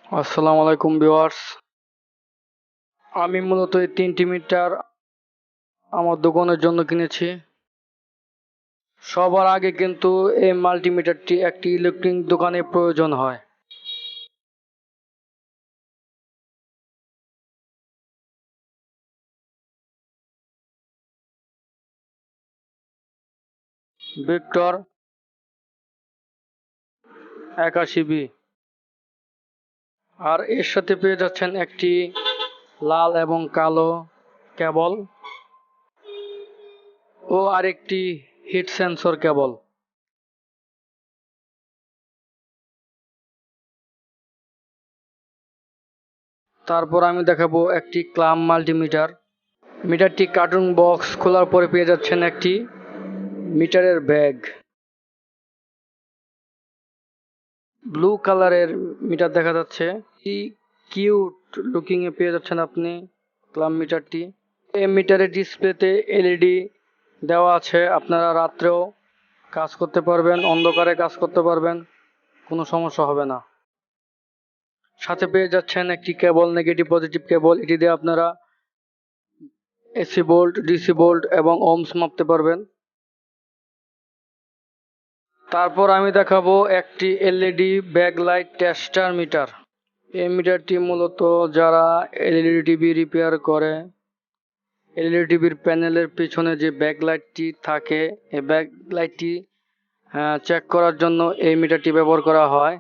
আসসালামু আলাইকুম ভিউয়ার্স। আমি মূলত এই 3টি মিটার আমার দোকানের জন্য কিনেছি। সবার আগে কিন্তু এই মাল্টিমিটারটি একটি ইলেকট্রনিক দোকানে প্রয়োজন হয়। Victor 81B। আর এর সাথে পেয়ে যাচ্ছেন একটি লাল এবং কালো কেবল ও আরেকটি হিট সেন্সর কেবল। তারপর আমি দেখাবো একটি ক্লাম্প মাল্টিমিটার। মিটারটি কার্টুন বক্স খোলার পরে পেয়ে যাচ্ছেন একটি মিটারের ব্যাগ। ব্লু কালারের মিটার দেখা যাচ্ছে, কি কিউট লুকিং এ পেয়ে যাচ্ছেন আপনি ক্লাম্প মিটারটি। এই মিটারের ডিসপ্লেতে এলইডি দেওয়া আছে, আপনারা রাত্রেও কাজ করতে পারবেন, অন্ধকারে কাজ করতে পারবেন, কোনো সমস্যা হবে না। সাথে পেয়ে যাচ্ছেন একটি কেবল, নেগেটিভ পজিটিভ কেবল। এটি দিয়ে আপনারা এসি ভোল্ট, ডিসি ভোল্ট এবং ওহমস মাপতে পারবেন। তারপর আমি দেখাবো একটি এলইডি ব্যাকলাইট টেস্টার মিটার। এই মিটারটি মূলত যারা এলইডি টিভি রিপেয়ার করে, এলইডি টিভির প্যানেলের পিছনে যে ব্যাকলাইটটি থাকে, এই ব্যাকলাইটটি চেক করার জন্য এই মিটারটি ব্যবহার করা হয়।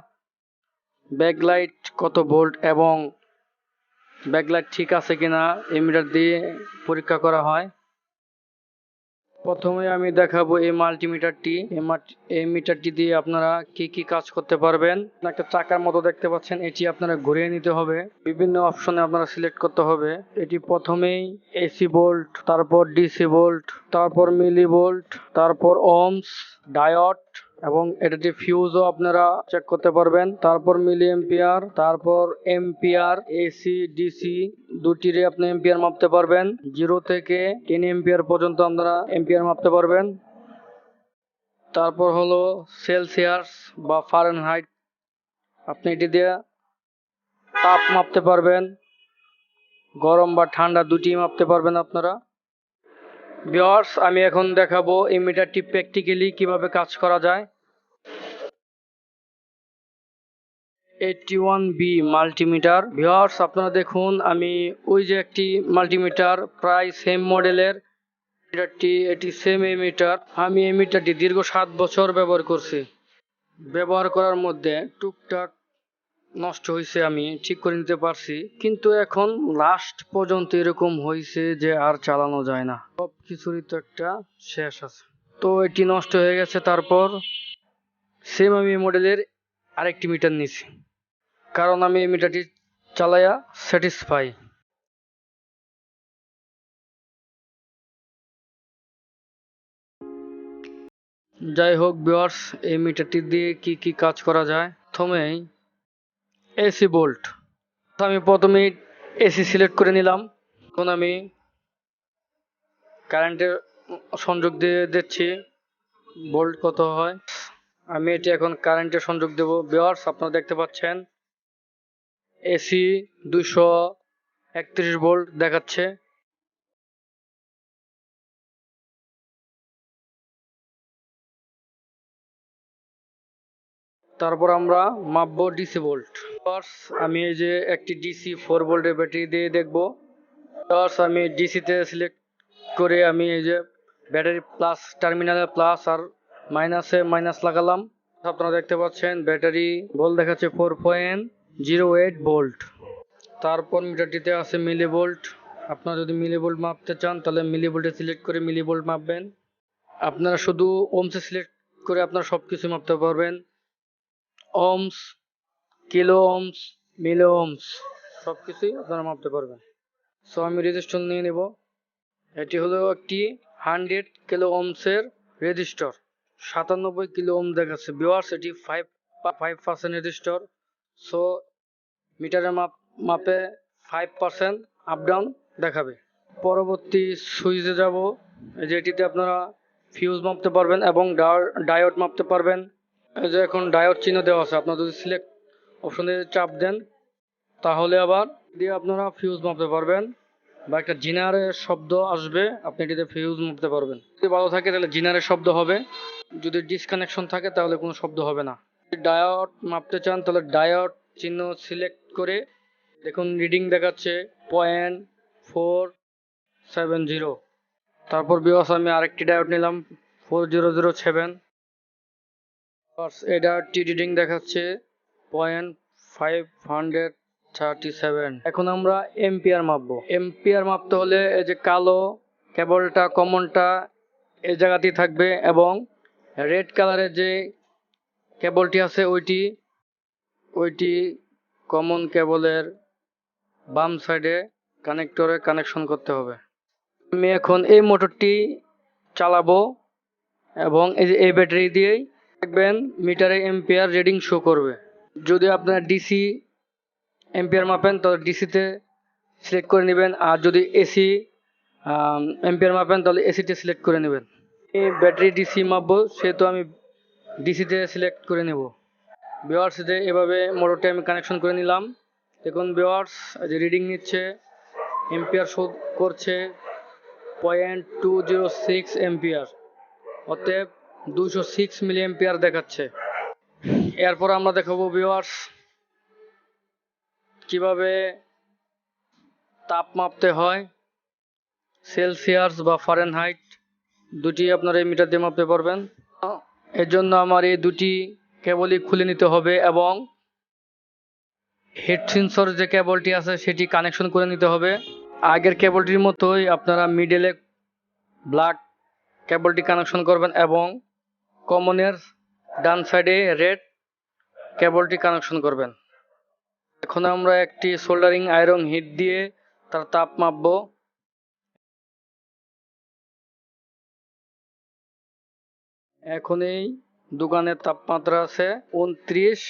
ব্যাকলাইট কত ভোল্ট এবং ব্যাকলাইট ঠিক আছে কিনা এই মিটার দিয়ে পরীক্ষা করা হয়। প্রথমে আমি দেখাবো এই মাল্টিমিটারটি। এই মিটারটি দিয়ে আপনারা কি কি কাজ করতে পারবেন। একটা চাকার মতো দেখতে পাচ্ছেন, এটি আপনারা ঘুরিয়ে নিতে হবে, বিভিন্ন অপশনে আপনারা সিলেক্ট করতে হবে। এটি প্রথমেই এসি ভোল্ট, তারপর ডিসি ভোল্ট, তারপর মিলি ভোল্ট, তারপর ওহমস, ডায়োড এবং এটাতে ফিউজও আপনারা চেক করতে পারবেন। তারপর মিলি এম্পিয়ার, তারপর এম্পিয়ার, এসি ডিসি দুটিরে আপনি এম্পিয়ার মাপতে পারবেন। 0 থেকে 10 এম্পিয়ার পর্যন্ত আপনারা এম্পিয়ার মাপতে পারবেন। তারপর হলো সেলসিয়াস বা ফারেনহাইট, আপনি এটি দিয়ে তাপ মাপতে পারবেন, গরম বা ঠান্ডা দুটি মাপতে পারবেন আপনারা। ভিউয়ার্স, আমি এখন দেখাবো এই মিটারটি প্র্যাকটিক্যালি কিভাবে কাজ করা যায়। 81B multimeter. ভিউয়ার্স, আপনারা দেখুন, আমি ওই যে একটি মাল্টিমিটার প্রায় সেম মডেলের মিটারটি, এটি সেম এই মিটার। আমি এই মিটারটি দীর্ঘ 7 বছর ব্যবহার করছি। ব্যবহার করার মধ্যে টুকটাক নষ্ট হয়েছে, আমি ঠিক করে নিতে পারছি, কিন্তু এখন লাস্ট পর্যন্ত এরকম হয়েছে যে আর চালানো যায় না। সব কিছুরই তো একটা শেষ আছে। তো এটি নষ্ট হয়ে গেছে। তারপর সেম আমি মডেলের আরেকটি মিটার নিছি, কারণ আমি এই মিটারটি চালাইয়া স্যাটিসফাই। যাই হোক ভিউয়ার্স, এই মিটারটি দিয়ে কি কি কাজ করা যায়। প্রথমেই এসি ভোল্ট, আমি প্রথমেই এসি সিলেক্ট করে নিলাম। এখন আমি কারেন্টের সংযোগ দিয়ে দিচ্ছি, ভোল্ট কত হয়। আমি এটি এখন কারেন্টের সংযোগ দেব। ভিউয়ার্স, আপনারা দেখতে পাচ্ছেন এসি 231 ভোল্ট দেখাচ্ছে। তারপর আমরা মাপবো ডিসি ভোল্ট। আমি এই যে একটি ডিসি 4 ভোল্টের ব্যাটারি দিয়ে দেখবো। আমি ডিসিতে সিলেক্ট করে আমি এই যে ব্যাটারি প্লাস টার্মিনালে প্লাস আর মাইনাসে মাইনাস লাগালাম। আপনারা দেখতে পাচ্ছেন ব্যাটারি ভোল্ট দেখাচ্ছে 4.08 ভোল্ট। তারপর মিটারটিতে আছে মিলি ভোল্ট। আপনারা যদি মিলি ভোল্ট মাপতে চান তাহলে মিলি ভোল্টে সিলেক্ট করে মিলি ভোল্ট মাপবেন। আপনারা শুধু ওহমসে সিলেক্ট করে আপনারা সবকিছু মাপতে পারবেন, ওহমস, কিলো ওহমস, মিলি ওহমস সবকিছুই আপনারা মাপতে পারবেন। সো আমি রেজিস্টর নিয়ে নেব। এটি হলো একটি 100 কিলো ওহমসের রেজিস্টর। 97 কিলো ওহম দেখাচ্ছে। ভিউয়ার্স, এটি 5% রেজিস্টর। সো মিটারের মাপে 5% আপ ডাউন দেখাবে। পরবর্তী সুইচে যাব। এই যে এটিতে আপনারা ফিউজ মাপতে পারবেন এবং ডায়োড মাপতে পারবেন। এই যে এখন ডায়োড চিহ্ন দেওয়া আছে, আপনারা যদি সিলেক্ট অপশনে চাপ দেন তাহলে আবার দিয়ে আপনারা ফিউজ মাপতে পারবেন, বা একটা জিনারের শব্দ আসবে, আপনি এটিতে ফিউজ মাপতে পারবেন। যদি ভালো থাকে তাহলে জিনারের শব্দ হবে, যদি ডিসকানেকশন থাকে তাহলে কোনো শব্দ হবে না। যদি ডায়োড মাপতে চান তাহলে ডায়োড চিহ্ন সিলেক্ট করে দেখুন রিডিং দেখাচ্ছে 0.470। তারপর বিকজ আমি আরেকটি ডায়োড নিলাম 4007, এই ডায়োডটি রিডিং দেখাচ্ছে 0.537। এখন আমরা এম্পিয়ার মাপবো। এম্পিয়ার মাপতে হলে এই যে কালো কেবলটা কমনটা এই জায়গাতেই থাকবে, এবং রেড কালারের যে কেবলটি আছে ওইটি কমন কেবলের বাম সাইডে কানেক্টরে কানেকশন করতে হবে। আমি এখন এই মোটরটি চালাবো এবং এই যে এই ব্যাটারি দিয়েই দেখবেন মিটারে এম্পিয়ার রিডিং শো করবে। যদি আপনার ডিসি এম্পিয়ার মাপেন তো ডিসিতে সিলেক্ট করে নেবেন, আর যদি এসি এম্পিয়ার মাপেন তাহলে এসিতে সিলেক্ট করে নেবেন। এই ব্যাটারি ডিসি মাপবো সেহেতু আমি ডিসিতে সিলেক্ট করে নেব। ভিউয়ার্স যে এভাবে মোটরটি আমি কানেকশন করে নিলাম। দেখুন ভিউয়ার্স যে রিডিং নিচ্ছে, এম্পিয়ার শো করছে 0.206 এম্পিয়ার, অতএব 206 মিলি এম্পিয়ার দেখাচ্ছে। এরপর আমরা দেখাবো ভিউয়ার্স কিভাবে তাপ মাপতে হয়। সেলসিয়াস বা ফারেনহাইট দুটি আপনারা এই মিটার দিয়ে মাপতে পারবেন। এর জন্য আমার এই দুটি কেবলই খুলে নিতে হবে এবং হেড সেন্সর যে কেবলটি আছে সেটি কানেকশন করে নিতে হবে। আগের কেবলটির মতোই আপনারা মিডলে ব্ল্যাক কেবলটি কানেকশন করবেন এবং কমনের ডান সাইডে রেড কেবলটি কানেকশন করবেন। এখন আমরা একটি সোল্ডারিং আয়রন হিট দিয়ে তার তাপ মাপবো। এখন এই দোকানের তাপমাত্রা আছে 29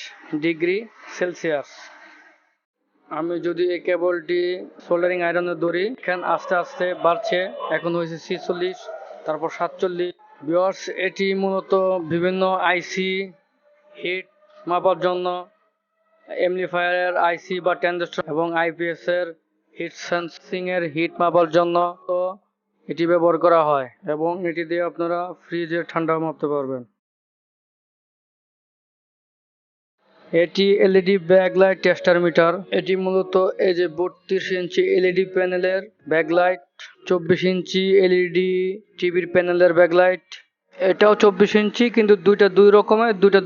ডিগ্রি সেলসিয়াস। আমি যদি এই কেবলটি সোল্ডারিং আয়রনে ধরি, এখানে আস্তে আস্তে বাড়ছে, এখন হয়েছে 46, তারপর 47। ভিউয়ার্স এটি মূলত বিভিন্ন আইসি হিট মাপার জন্য, এমপ্লিফায়ারের আইসি বা ট্রানজিস্টর এবং আইপিএস এর হিট সেন্সিং এর হিট মাপার জন্য তো এটি ব্যবহার করা হয়, এবং এটি দিয়ে আপনারা ফ্রিজের ঠান্ডা মাপতে পারবেন। এটি এলইডি ব্যাকলাইট টেস্টার মিটার। এটি মূলত এই যে 32 ইঞ্চি এলইডি প্যানেলের ব্যাকলাইট, 24 ইঞ্চি এলইডি টিভির প্যানেলের ব্যাকলাইট। এটাও 24 ইঞ্চি, কিন্তু দুইটা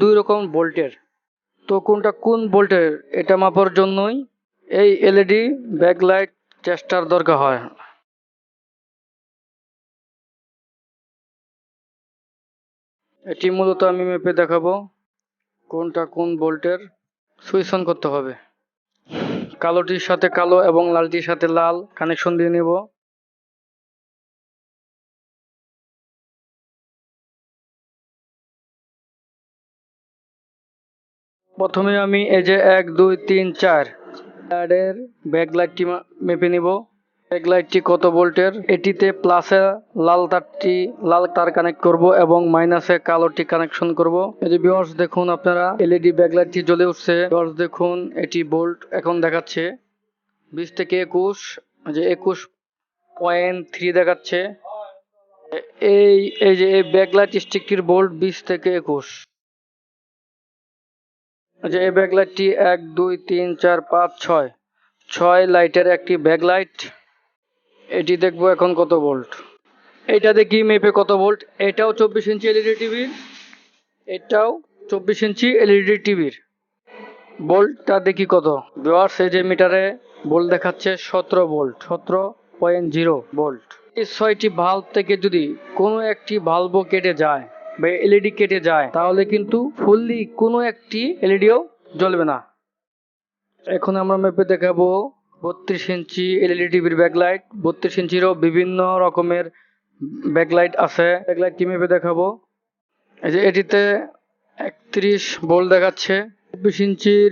দুই রকম ভোল্টের। তো কোনটা কোন ভোল্টের এটা মাপার জন্যই এই এলইডি ব্যাকলাইট টেস্টার দরকার হয়। এটি মূলত আমি মেপে দেখাবো কোনটা কোন ভোল্টের। সুইচ অন করতে হবে, কালোটির সাথে কালো এবং লালটির সাথে লাল কানেকশন দিয়ে নেব। প্রথমে আমি এই যে 1 2 3 4 এর ব্যাকলাইটটি মেপে নিব। ব্যাকলাইটটি কত ভোল্টের, এটিতে প্লাসে লাল তার কানেক্ট করব এবং মাইনাসে কালোটি কানেকশন করব। এই যে ভিউয়ার্স দেখুন আপনারা এলইডি ব্যাকলাইটটি জ্বলে উঠছে। ভিউয়ার্স দেখুন এটি ভোল্ট এখন দেখাচ্ছে 20 থেকে 21, যে 21.3 দেখাচ্ছে। এই যে এই ব্যাকলাইট স্টিকটির ভোল্ট 20 থেকে 21। যে এই ব্যাকলাইটটি 1 2 3 4 5 6 লাইটের একটি ব্যাকলাইট। এটি দেখবো এখন কত ভোল্ট। এটা দেখি মেপে কত ভোল্ট। এটাও 24 ইঞ্চি এলইডি টিভির, এটাও 24 ইঞ্চি এলইডি টিভির। ভোল্টটা দেখি কত। ভিউয়ার্স এই যে মিটারে ভোল্ট দেখাচ্ছে 17 ভোল্ট, 17.0 ভোল্ট। এই 6টি ভাল্ব থেকে যদি কোনো একটি ভাল্বও কেটে যায় বা এলইডি কেটে যায় তাহলে কিন্তু ফুললি কোনো একটি এলইডিও জ্বলবে না। এখন আমরা মেপে দেখাবো 32 ইঞ্চি এলইডি টিভির ব্যাকলাইট। 32 ইঞ্চিরও বিভিন্ন রকমের ব্যাকলাইট আছে। ব্যাকলাইটটি মেপে দেখাবো। এই যে এটিতে 31 ভোল্ট দেখাচ্ছে। 24 ইঞ্চির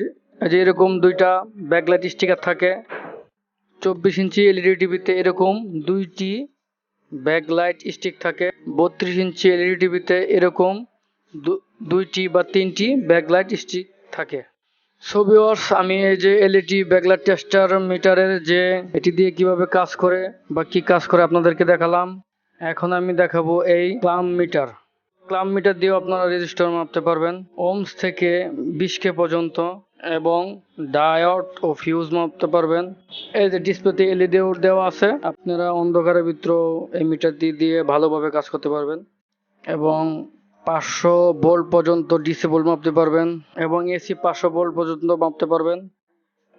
যে এরকম দুইটা ব্যাকলাইট স্টিকার থাকে। 24 ইঞ্চি এলইডি টিভিতে এরকম দুইটি ব্যাকলাইট স্টিক থাকে। 32 ইঞ্চি এলইডি টিভিতে এরকম দুইটি বা তিনটি ব্যাকলাইট স্টিক থাকে। সো ভিউয়ার্স, আমি এই যে এলইডি ব্যাকলাইট টেস্টার মিটারের যে এটি দিয়ে কিভাবে কাজ করে বা কি কাজ করে আপনাদেরকে দেখালাম। এখন আমি দেখাবো এই ক্লাম্প মিটার। ক্লাম্প মিটার দিয়েও আপনারা রেজিস্টার মাপতে পারবেন ওহমস থেকে 20K পর্যন্ত, এবং ডায়োড ও ফিউজ মাপতে পারবেন। এই যে ডিসপ্লেতে এলইডি দেওয়া আছে, আপনারা অন্ধকারের ভিতরেও এই মিটার দিয়ে ভালোভাবে কাজ করতে পারবেন, এবং 500 ভোল্ট পর্যন্ত ডিসি ভোল্ট মাপতে পারবেন, এবং এসি 500 ভোল্ট পর্যন্ত মাপতে পারবেন।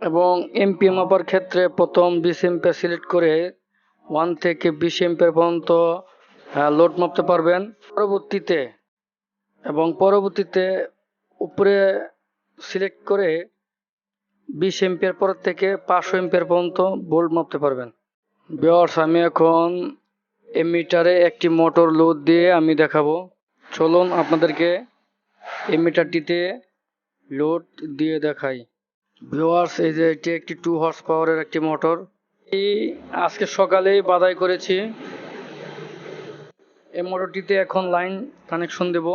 এবং এমপিএ মাপার ক্ষেত্রে প্রথম 20 এম্পিয়ার সিলেক্ট করে 1 থেকে 20 এম্পিয়ার পর্যন্ত লোড মাপতে পারবেন। পরবর্তীতে উপরে সিলেক্ট করে 20 এম্পিয়ার পর থেকে 500 এম্পিয়ার পর্যন্ত ভোল্ট মাপতে পারবেন। ভিউয়ার্স, আমি এখন এই মিটারে একটি মোটর লোড দিয়ে আমি দেখাবো। চলুন আপনাদেরকে এই মিটারটিতে লোড দিয়ে দেখাই। ভিউয়ার্স, এই যে এটি একটি 2 হর্স পাওয়ারের একটি মোটর। এই আজকে সকালেই বাদাই করেছি। এই মোটরটিতে এখন লাইন কানেকশন দেব।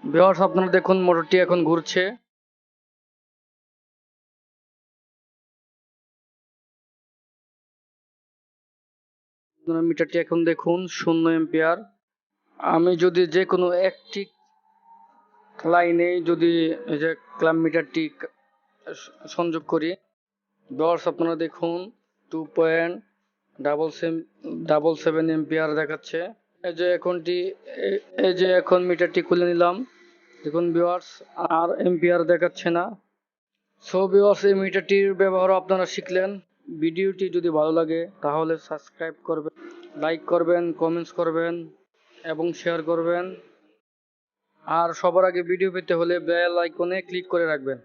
ভিউয়ার্স, আপনারা দেখুন মোটরটি এখন ঘুরছে। মিটারটি এখন দেখুন 0 এম্পিয়ার। আমি যদি যে কোনো একটি লাইনে যদি এই যে ক্লাম্প মিটারটি সংযোগ করি, ভিউয়ার্স আপনারা দেখুন 2.77 এম্পিয়ার দেখাচ্ছে। এই যে এখন মিটারটি খুলে নিলাম, দেখুন ভিউয়ার্স আর এম্পিয়ার দেখাচ্ছে না। সো ভিউয়ার্স, এই মিটারটির ব্যবহার আপনারা শিখলেন। ভিডিওটি যদি ভালো লাগে তাহলে সাবস্ক্রাইব করবেন, লাইক করবেন, কমেন্টস করবেন এবং শেয়ার করবেন। আর সবার আগে ভিডিও পেতে হলে বেল আইকনে ক্লিক করে রাখবেন।